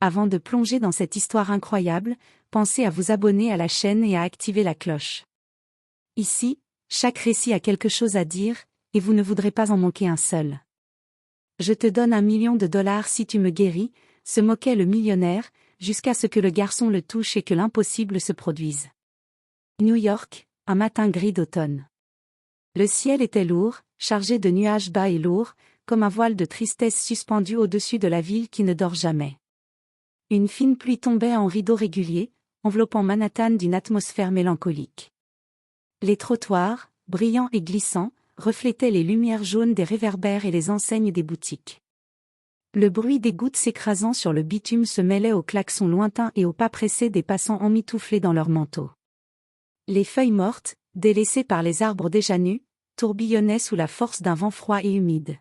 Avant de plonger dans cette histoire incroyable, pensez à vous abonner à la chaîne et à activer la cloche. Ici, chaque récit a quelque chose à dire, et vous ne voudrez pas en manquer un seul. Je te donne $1 million si tu me guéris, se moquait le millionnaire, jusqu'à ce que le garçon le touche et que l'impossible se produise. New York, un matin gris d'automne. Le ciel était lourd, chargé de nuages bas et lourds, comme un voile de tristesse suspendu au-dessus de la ville qui ne dort jamais. Une fine pluie tombait en rideaux réguliers, enveloppant Manhattan d'une atmosphère mélancolique. Les trottoirs, brillants et glissants, reflétaient les lumières jaunes des réverbères et les enseignes des boutiques. Le bruit des gouttes s'écrasant sur le bitume se mêlait aux klaxons lointains et aux pas pressés des passants emmitouflés dans leurs manteaux. Les feuilles mortes, délaissées par les arbres déjà nus, tourbillonnaient sous la force d'un vent froid et humide.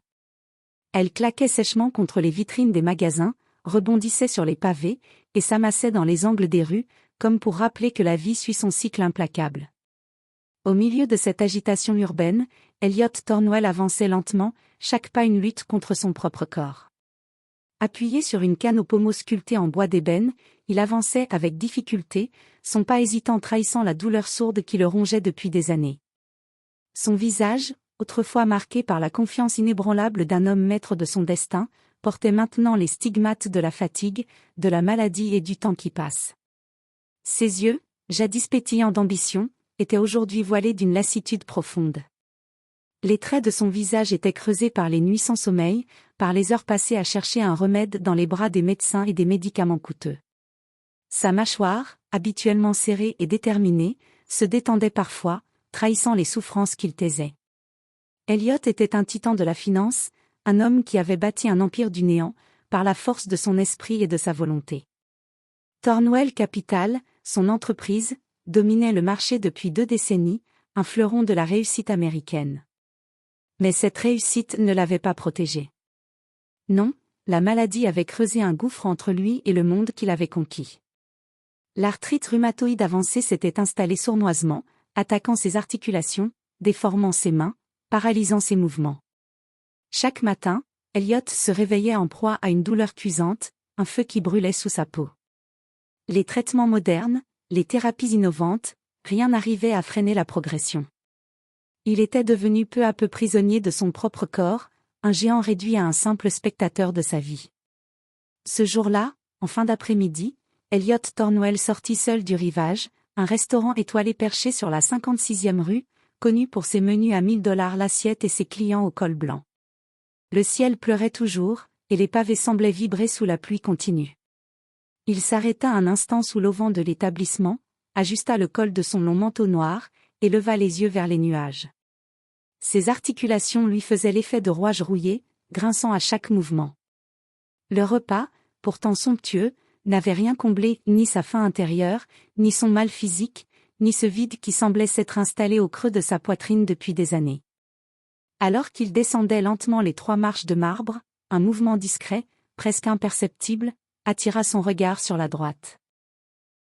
Elles claquaient sèchement contre les vitrines des magasins, rebondissaient sur les pavés, et s'amassaient dans les angles des rues, comme pour rappeler que la vie suit son cycle implacable. Au milieu de cette agitation urbaine, Elliot Thornwell avançait lentement, chaque pas une lutte contre son propre corps. Appuyé sur une canne au pommeau sculpté en bois d'ébène, il avançait avec difficulté, son pas hésitant trahissant la douleur sourde qui le rongeait depuis des années. Son visage, autrefois marqué par la confiance inébranlable d'un homme maître de son destin, portait maintenant les stigmates de la fatigue, de la maladie et du temps qui passe. Ses yeux, jadis pétillants d'ambition, étaient aujourd'hui voilés d'une lassitude profonde. Les traits de son visage étaient creusés par les nuits sans sommeil, par les heures passées à chercher un remède dans les bras des médecins et des médicaments coûteux. Sa mâchoire, habituellement serrée et déterminée, se détendait parfois, trahissant les souffrances qu'il taisait. Elliot était un titan de la finance, un homme qui avait bâti un empire du néant, par la force de son esprit et de sa volonté. Thornwell Capital, son entreprise, dominait le marché depuis 2 décennies, un fleuron de la réussite américaine. Mais cette réussite ne l'avait pas protégé. Non, la maladie avait creusé un gouffre entre lui et le monde qu'il avait conquis. L'arthrite rhumatoïde avancée s'était installée sournoisement, attaquant ses articulations, déformant ses mains, paralysant ses mouvements. Chaque matin, Elliot se réveillait en proie à une douleur cuisante, un feu qui brûlait sous sa peau. Les traitements modernes, les thérapies innovantes, rien n'arrivait à freiner la progression. Il était devenu peu à peu prisonnier de son propre corps, un géant réduit à un simple spectateur de sa vie. Ce jour-là, en fin d'après-midi, Elliot Thornwell sortit seul du rivage, un restaurant étoilé perché sur la 56e rue, connu pour ses menus à $1000 l'assiette et ses clients au col blanc. Le ciel pleurait toujours, et les pavés semblaient vibrer sous la pluie continue. Il s'arrêta un instant sous l'auvent de l'établissement, ajusta le col de son long manteau noir, et leva les yeux vers les nuages. Ses articulations lui faisaient l'effet de rouages rouillés, grinçant à chaque mouvement. Le repas, pourtant somptueux, n'avait rien comblé, ni sa faim intérieure, ni son mal physique, ni ce vide qui semblait s'être installé au creux de sa poitrine depuis des années. Alors qu'il descendait lentement les 3 marches de marbre, un mouvement discret, presque imperceptible, attira son regard sur la droite.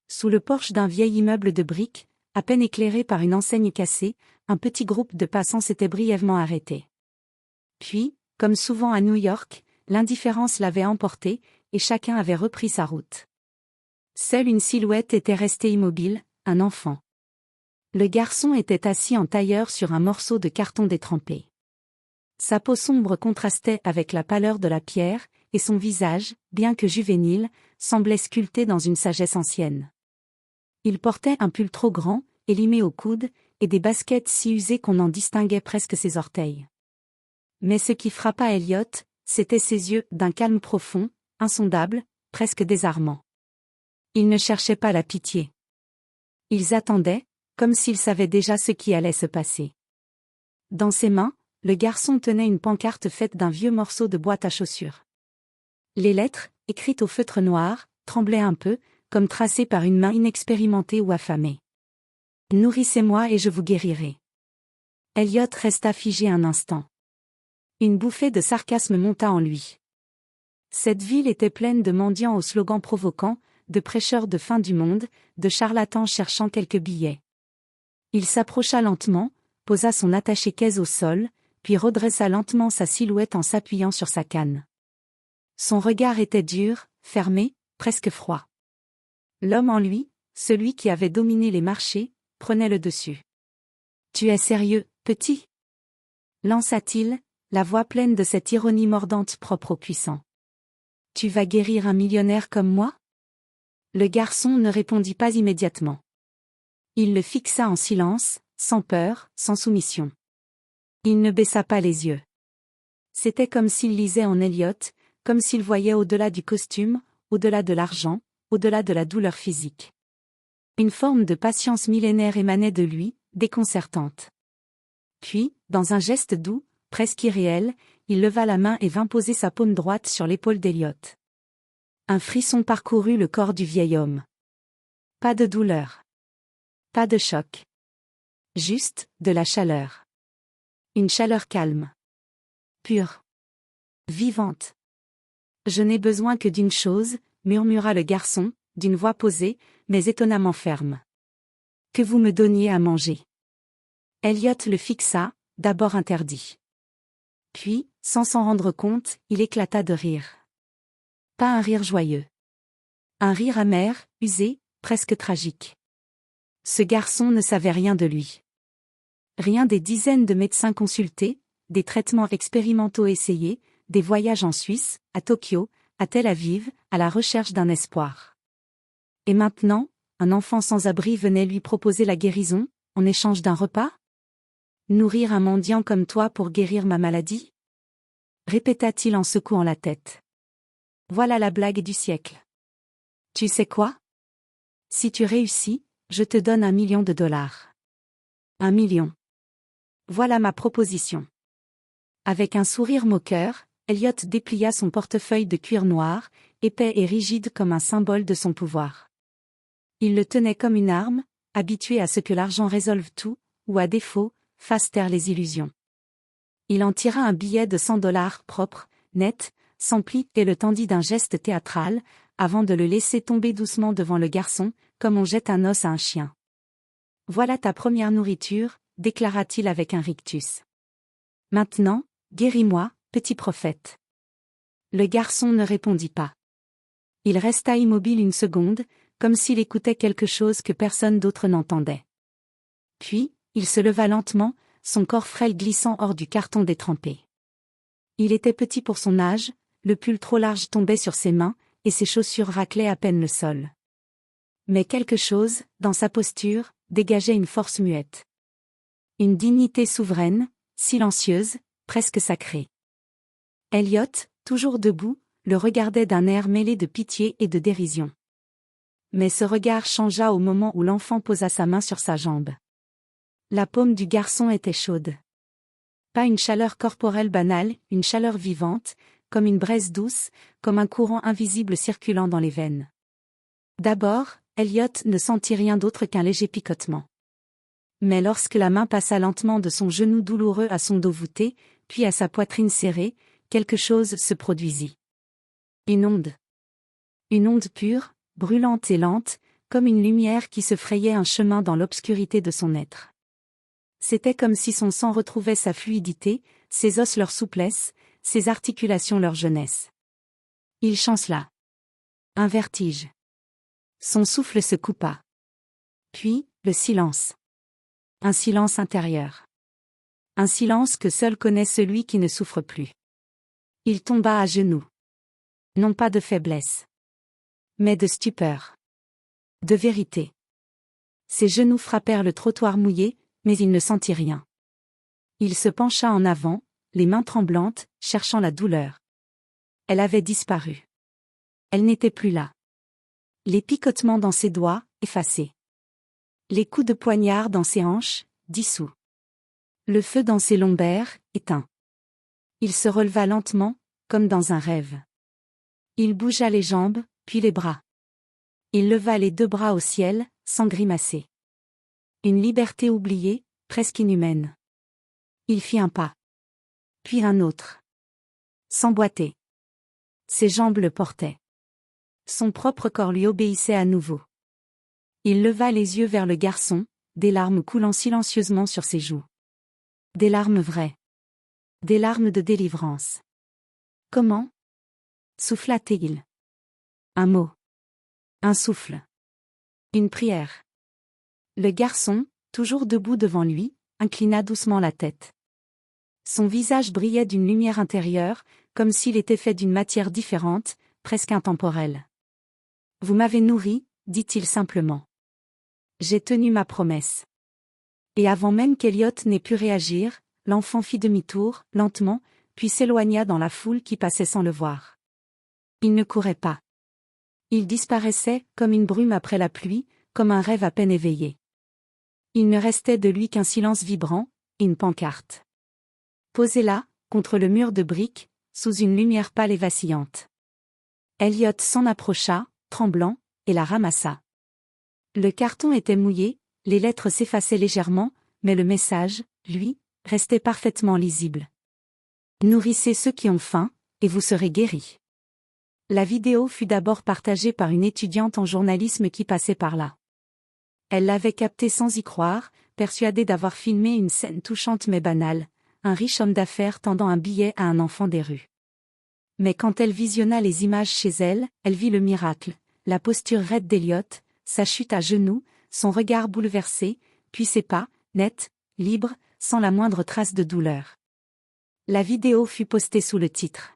Sous le porche d'un vieil immeuble de briques, à peine éclairé par une enseigne cassée, un petit groupe de passants s'était brièvement arrêté. Puis, comme souvent à New York, l'indifférence l'avait emporté, et chacun avait repris sa route. Seule une silhouette était restée immobile, un enfant. Le garçon était assis en tailleur sur un morceau de carton détrempé. Sa peau sombre contrastait avec la pâleur de la pierre, et son visage, bien que juvénile, semblait sculpté dans une sagesse ancienne. Il portait un pull trop grand, élimé au coude, et des baskets si usées qu'on en distinguait presque ses orteils. Mais ce qui frappa Elliot, c'étaient ses yeux, d'un calme profond, insondable, presque désarmant. Ils ne cherchaient pas la pitié. Ils attendaient, comme s'ils savaient déjà ce qui allait se passer. Dans ses mains, le garçon tenait une pancarte faite d'un vieux morceau de boîte à chaussures. Les lettres, écrites au feutre noir, tremblaient un peu, comme tracées par une main inexpérimentée ou affamée. « Nourrissez-moi et je vous guérirai. » Elliot resta figé un instant. Une bouffée de sarcasme monta en lui. Cette ville était pleine de mendiants aux slogans provoquants, de prêcheurs de fin du monde, de charlatans cherchant quelques billets. Il s'approcha lentement, posa son attaché-caisse au sol, puis redressa lentement sa silhouette en s'appuyant sur sa canne. Son regard était dur, fermé, presque froid. L'homme en lui, celui qui avait dominé les marchés, prenait le dessus. « Tu es sérieux, petit ?» lança-t-il, la voix pleine de cette ironie mordante propre aux puissants. « Tu vas guérir un millionnaire comme moi ?» Le garçon ne répondit pas immédiatement. Il le fixa en silence, sans peur, sans soumission. Il ne baissa pas les yeux. C'était comme s'il lisait en Eliot, comme s'il voyait au-delà du costume, au-delà de l'argent, au-delà de la douleur physique. Une forme de patience millénaire émanait de lui, déconcertante. Puis, dans un geste doux, presque irréel, il leva la main et vint poser sa paume droite sur l'épaule d'Eliot. Un frisson parcourut le corps du vieil homme. Pas de douleur. Pas de choc. Juste, de la chaleur. Une chaleur calme. Pure. Vivante. « Je n'ai besoin que d'une chose, » murmura le garçon, d'une voix posée, mais étonnamment ferme. « Que vous me donniez à manger. » Eliot le fixa, d'abord interdit. Puis, sans s'en rendre compte, il éclata de rire. Pas un rire joyeux. Un rire amer, usé, presque tragique. Ce garçon ne savait rien de lui. Rien des dizaines de médecins consultés, des traitements expérimentaux essayés, des voyages en Suisse, à Tokyo, à Tel Aviv, à la recherche d'un espoir. Et maintenant, un enfant sans abri venait lui proposer la guérison, en échange d'un repas ? Nourrir un mendiant comme toi pour guérir ma maladie ? Répéta-t-il en secouant la tête. Voilà la blague du siècle. Tu sais quoi ? Si tu réussis, je te donne $1 million. 1 million. Voilà ma proposition. Avec un sourire moqueur, Eliot déplia son portefeuille de cuir noir, épais et rigide comme un symbole de son pouvoir. Il le tenait comme une arme, habitué à ce que l'argent résolve tout, ou à défaut, fasse taire les illusions. Il en tira un billet de $100 propre, net, sans pli, et le tendit d'un geste théâtral, avant de le laisser tomber doucement devant le garçon, comme on jette un os à un chien. « Voilà ta première nourriture, » déclara-t-il avec un rictus. « Maintenant, guéris-moi, petit prophète. » Le garçon ne répondit pas. Il resta immobile une seconde, comme s'il écoutait quelque chose que personne d'autre n'entendait. Puis, il se leva lentement, son corps frêle glissant hors du carton détrempé. Il était petit pour son âge, le pull trop large tombait sur ses mains, et ses chaussures raclaient à peine le sol. Mais quelque chose, dans sa posture, dégageait une force muette. Une dignité souveraine, silencieuse, presque sacrée. Eliot, toujours debout, le regardait d'un air mêlé de pitié et de dérision. Mais ce regard changea au moment où l'enfant posa sa main sur sa jambe. La paume du garçon était chaude. Pas une chaleur corporelle banale, une chaleur vivante, comme une braise douce, comme un courant invisible circulant dans les veines. D'abord, Eliot ne sentit rien d'autre qu'un léger picotement. Mais lorsque la main passa lentement de son genou douloureux à son dos voûté, puis à sa poitrine serrée, quelque chose se produisit. Une onde. Une onde pure, brûlante et lente, comme une lumière qui se frayait un chemin dans l'obscurité de son être. C'était comme si son sang retrouvait sa fluidité, ses os leur souplesse, ses articulations leur jeunesse. Il chancela. Un vertige. Son souffle se coupa. Puis, le silence. Un silence intérieur. Un silence que seul connaît celui qui ne souffre plus. Il tomba à genoux. Non pas de faiblesse. Mais de stupeur. De vérité. Ses genoux frappèrent le trottoir mouillé, mais il ne sentit rien. Il se pencha en avant, les mains tremblantes, cherchant la douleur. Elle avait disparu. Elle n'était plus là. Les picotements dans ses doigts, effacés. Les coups de poignard dans ses hanches, dissous. Le feu dans ses lombaires, éteint. Il se releva lentement, comme dans un rêve. Il bougea les jambes, puis les bras. Il leva les 2 bras au ciel, sans grimacer. Une liberté oubliée, presque inhumaine. Il fit un pas. Puis un autre. Sans boiter. Ses jambes le portaient. Son propre corps lui obéissait à nouveau. Il leva les yeux vers le garçon, des larmes coulant silencieusement sur ses joues. Des larmes vraies. Des larmes de délivrance. Comment ? Souffla-t-il. Un mot. Un souffle. Une prière. Le garçon, toujours debout devant lui, inclina doucement la tête. Son visage brillait d'une lumière intérieure, comme s'il était fait d'une matière différente, presque intemporelle. « Vous m'avez nourri, dit-il simplement. J'ai tenu ma promesse. » Et avant même qu'Elliot n'ait pu réagir, l'enfant fit demi-tour, lentement, puis s'éloigna dans la foule qui passait sans le voir. Il ne courait pas. Il disparaissait, comme une brume après la pluie, comme un rêve à peine éveillé. Il ne restait de lui qu'un silence vibrant, et une pancarte. Posée là, contre le mur de briques, sous une lumière pâle et vacillante. Elliot s'en approcha, tremblant, et la ramassa. Le carton était mouillé, les lettres s'effaçaient légèrement, mais le message, lui, restait parfaitement lisible. Nourrissez ceux qui ont faim, et vous serez guéris. La vidéo fut d'abord partagée par une étudiante en journalisme qui passait par là. Elle l'avait captée sans y croire, persuadée d'avoir filmé une scène touchante mais banale, un riche homme d'affaires tendant un billet à un enfant des rues. Mais quand elle visionna les images chez elle, elle vit le miracle, la posture raide d'Elliot, sa chute à genoux, son regard bouleversé, puis ses pas, nets, libres, sans la moindre trace de douleur. La vidéo fut postée sous le titre.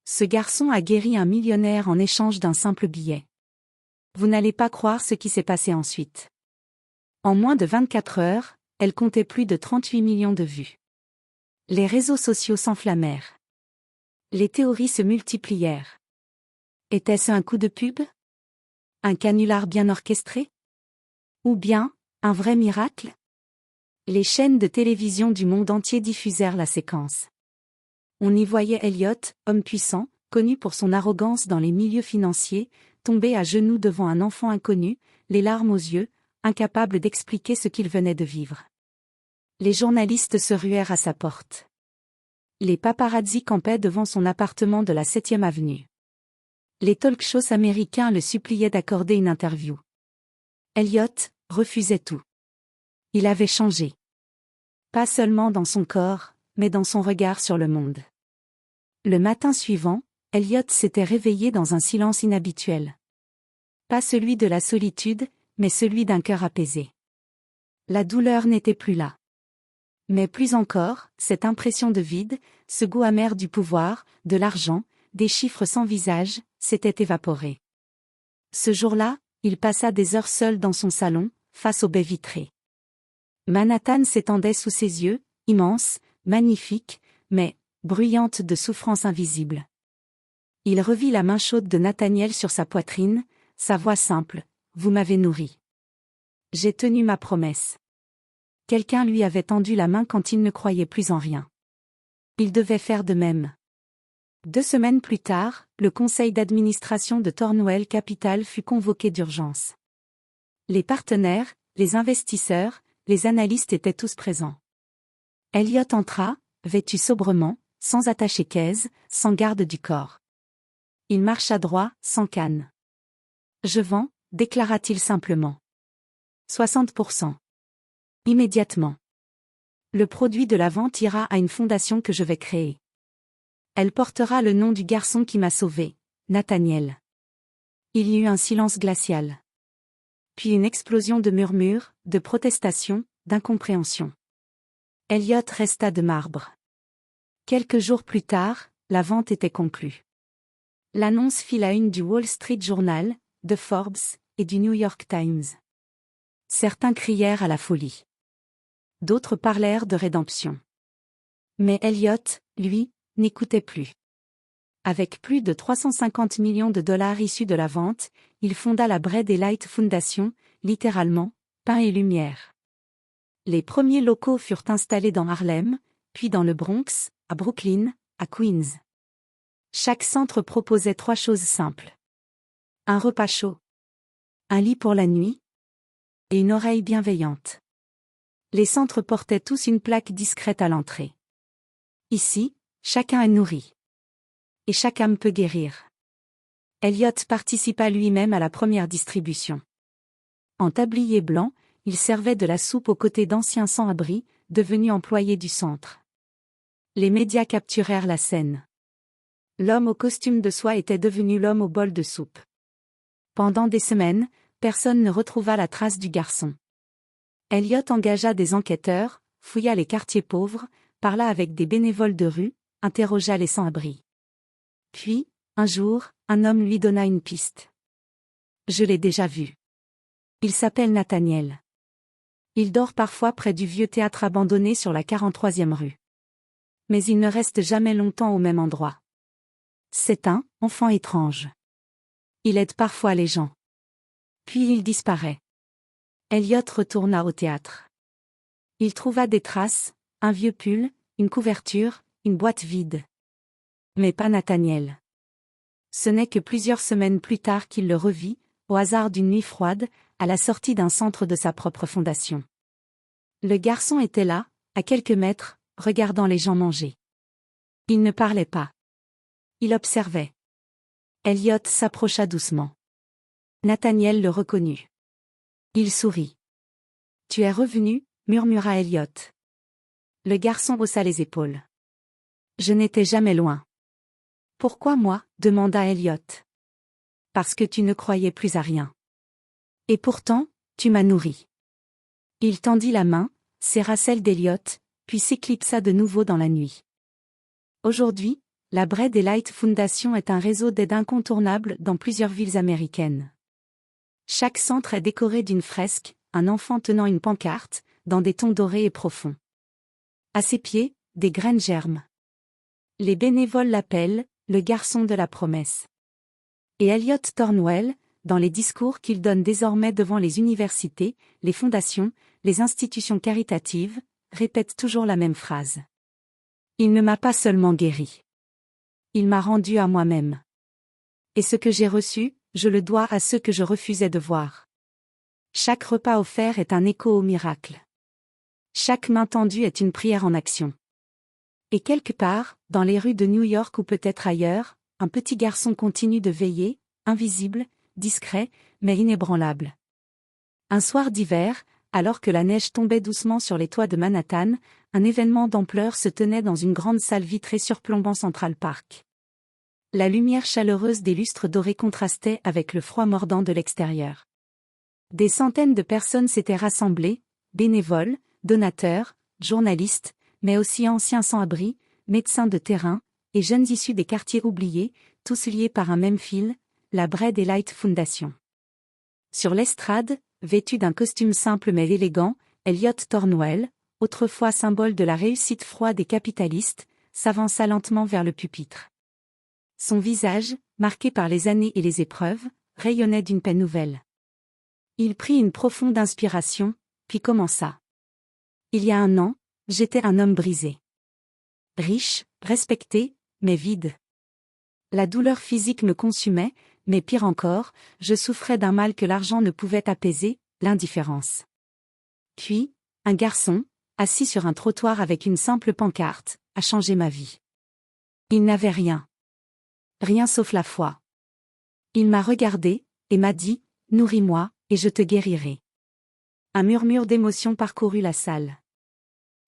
Ce garçon a guéri un millionnaire en échange d'un simple billet. Vous n'allez pas croire ce qui s'est passé ensuite. En moins de 24 heures, elle comptait plus de 38 millions de vues. Les réseaux sociaux s'enflammèrent. Les théories se multiplièrent. Était-ce un coup de pub? Un canular bien orchestré? Ou bien, un vrai miracle? Les chaînes de télévision du monde entier diffusèrent la séquence. On y voyait Elliot, homme puissant, connu pour son arrogance dans les milieux financiers, tomber à genoux devant un enfant inconnu, les larmes aux yeux, incapable d'expliquer ce qu'il venait de vivre. Les journalistes se ruèrent à sa porte. Les paparazzi campaient devant son appartement de la 7e avenue. Les talk-shows américains le suppliaient d'accorder une interview. Elliot refusait tout. Il avait changé. Pas seulement dans son corps, mais dans son regard sur le monde. Le matin suivant, Elliot s'était réveillé dans un silence inhabituel. Pas celui de la solitude, mais celui d'un cœur apaisé. La douleur n'était plus là. Mais plus encore, cette impression de vide, ce goût amer du pouvoir, de l'argent, des chiffres sans visage, s'était évaporé. Ce jour-là, il passa des heures seul dans son salon, face aux baies vitrées. Manhattan s'étendait sous ses yeux, immense, magnifique, mais bruyante de souffrance invisible. Il revit la main chaude de Nathaniel sur sa poitrine, sa voix simple, « Vous m'avez nourri. J'ai tenu ma promesse. » Quelqu'un lui avait tendu la main quand il ne croyait plus en rien. Il devait faire de même. 2 semaines plus tard, le conseil d'administration de Thornwell Capital fut convoqué d'urgence. Les partenaires, les investisseurs, les analystes étaient tous présents. Elliot entra, vêtu sobrement, sans attaché-caisse, sans garde du corps. Il marcha droit, sans canne. « Je vends », déclara-t-il simplement. 60%. Immédiatement. Le produit de la vente ira à une fondation que je vais créer. Elle portera le nom du garçon qui m'a sauvé, Nathaniel. Il y eut un silence glacial. Puis une explosion de murmures, de protestations, d'incompréhension. Elliot resta de marbre. Quelques jours plus tard, la vente était conclue. L'annonce fit la une du Wall Street Journal, de Forbes, et du New York Times. Certains crièrent à la folie. D'autres parlèrent de rédemption. Mais Elliot, lui, n'écoutait plus. Avec plus de 350 millions de dollars issus de la vente, il fonda la Bread et Light Foundation, littéralement, pain et lumière. Les premiers locaux furent installés dans Harlem, puis dans le Bronx, à Brooklyn, à Queens. Chaque centre proposait 3 choses simples. Un repas chaud. Un lit pour la nuit. Et une oreille bienveillante. Les centres portaient tous une plaque discrète à l'entrée. Ici, chacun est nourri. Et chaque âme peut guérir. Elliot participa lui-même à la première distribution. En tablier blanc, il servait de la soupe aux côtés d'anciens sans-abri, devenus employés du centre. Les médias capturèrent la scène. L'homme au costume de soie était devenu l'homme au bol de soupe. Pendant des semaines, personne ne retrouva la trace du garçon. Elliot engagea des enquêteurs, fouilla les quartiers pauvres, parla avec des bénévoles de rue, interrogea les sans-abri. Puis, un jour, un homme lui donna une piste. Je l'ai déjà vu. Il s'appelle Nathaniel. Il dort parfois près du vieux théâtre abandonné sur la 43e rue. Mais il ne reste jamais longtemps au même endroit. C'est un enfant étrange. Il aide parfois les gens. Puis il disparaît. Elliot retourna au théâtre. Il trouva des traces, un vieux pull, une couverture, une boîte vide. Mais pas Nathaniel. Ce n'est que plusieurs semaines plus tard qu'il le revit, au hasard d'une nuit froide, à la sortie d'un centre de sa propre fondation. Le garçon était là, à quelques mètres, regardant les gens manger. Il ne parlait pas. Il observait. Elliot s'approcha doucement. Nathaniel le reconnut. Il sourit. « Tu es revenu » murmura Elliot. Le garçon haussa les épaules. « Je n'étais jamais loin. »« Pourquoi moi » demanda Elliot. « Parce que tu ne croyais plus à rien. Et pourtant, tu m'as nourri. » Il tendit la main, serra celle d'Elliot, puis s'éclipsa de nouveau dans la nuit. Aujourd'hui, la Bread and Light Foundation est un réseau d'aide incontournable dans plusieurs villes américaines. Chaque centre est décoré d'une fresque, un enfant tenant une pancarte, dans des tons dorés et profonds. À ses pieds, des graines germent. Les bénévoles l'appellent « le garçon de la promesse ». Et Elliot Thornwell, dans les discours qu'il donne désormais devant les universités, les fondations, les institutions caritatives, répète toujours la même phrase. Il ne m'a pas seulement guéri. Il m'a rendu à moi-même. Et ce que j'ai reçu, je le dois à ceux que je refusais de voir. Chaque repas offert est un écho au miracle. Chaque main tendue est une prière en action. Et quelque part, dans les rues de New York ou peut-être ailleurs, un petit garçon continue de veiller, invisible, discret, mais inébranlable. Un soir d'hiver, alors que la neige tombait doucement sur les toits de Manhattan, un événement d'ampleur se tenait dans une grande salle vitrée surplombant Central Park. La lumière chaleureuse des lustres dorés contrastait avec le froid mordant de l'extérieur. Des centaines de personnes s'étaient rassemblées, bénévoles, donateurs, journalistes, mais aussi anciens sans-abri, médecins de terrain, et jeunes issus des quartiers oubliés, tous liés par un même fil, la Bread and Light Foundation. Sur l'estrade, vêtu d'un costume simple mais élégant, Elliot Thornwell, autrefois symbole de la réussite froide des capitalistes, s'avança lentement vers le pupitre. Son visage, marqué par les années et les épreuves, rayonnait d'une paix nouvelle. Il prit une profonde inspiration, puis commença. Il y a un an, j'étais un homme brisé. Riche, respecté, mais vide. La douleur physique me consumait, mais pire encore, je souffrais d'un mal que l'argent ne pouvait apaiser, l'indifférence. Puis, un garçon, assis sur un trottoir avec une simple pancarte, a changé ma vie. Il n'avait rien. Rien sauf la foi. Il m'a regardé, et m'a dit, « Nourris-moi, et je te guérirai. » Un murmure d'émotion parcourut la salle.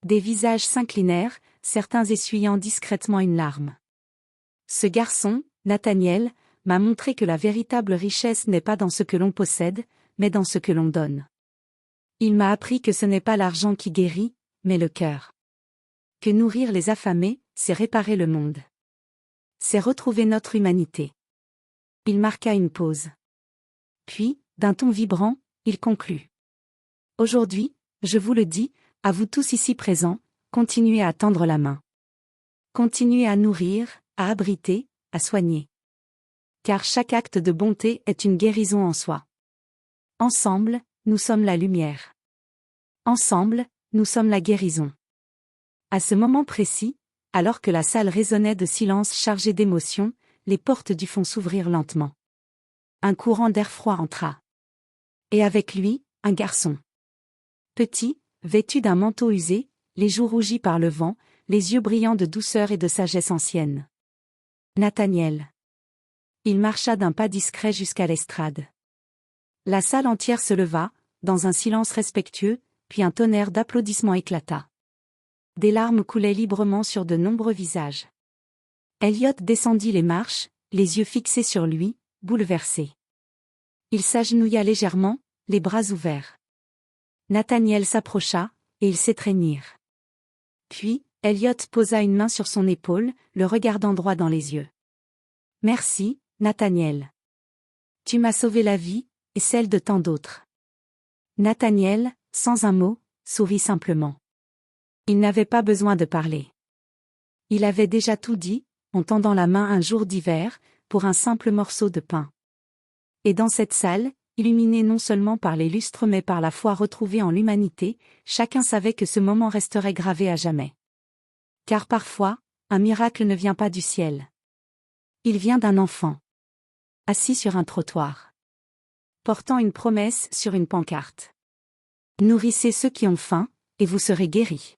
Des visages s'inclinèrent, certains essuyant discrètement une larme. Ce garçon, Nathaniel, m'a montré que la véritable richesse n'est pas dans ce que l'on possède, mais dans ce que l'on donne. Il m'a appris que ce n'est pas l'argent qui guérit, mais le cœur. Que nourrir les affamés, c'est réparer le monde. C'est retrouver notre humanité. Il marqua une pause. Puis, d'un ton vibrant, il conclut. Aujourd'hui, je vous le dis, à vous tous ici présents, continuez à tendre la main. Continuez à nourrir, à abriter, à soigner. Car chaque acte de bonté est une guérison en soi. Ensemble, nous sommes la lumière. Ensemble, nous sommes la guérison. À ce moment précis, alors que la salle résonnait de silence chargé d'émotions, les portes du fond s'ouvrirent lentement. Un courant d'air froid entra. Et avec lui, un garçon. Petit, vêtu d'un manteau usé, les joues rougies par le vent, les yeux brillants de douceur et de sagesse ancienne. Nathaniel. Il marcha d'un pas discret jusqu'à l'estrade. La salle entière se leva, dans un silence respectueux, puis un tonnerre d'applaudissements éclata. Des larmes coulaient librement sur de nombreux visages. Elliot descendit les marches, les yeux fixés sur lui, bouleversé. Il s'agenouilla légèrement, les bras ouverts. Nathaniel s'approcha, et ils s'étreignirent. Puis, Elliot posa une main sur son épaule, le regardant droit dans les yeux. « Merci, Nathaniel. Tu m'as sauvé la vie, et celle de tant d'autres. » Nathaniel, sans un mot, sourit simplement. Il n'avait pas besoin de parler. Il avait déjà tout dit, en tendant la main un jour d'hiver, pour un simple morceau de pain. Et dans cette salle, illuminée non seulement par les lustres mais par la foi retrouvée en l'humanité, chacun savait que ce moment resterait gravé à jamais. Car parfois, un miracle ne vient pas du ciel. Il vient d'un enfant. Assis sur un trottoir. Portant une promesse sur une pancarte. Nourrissez ceux qui ont faim, et vous serez guéris.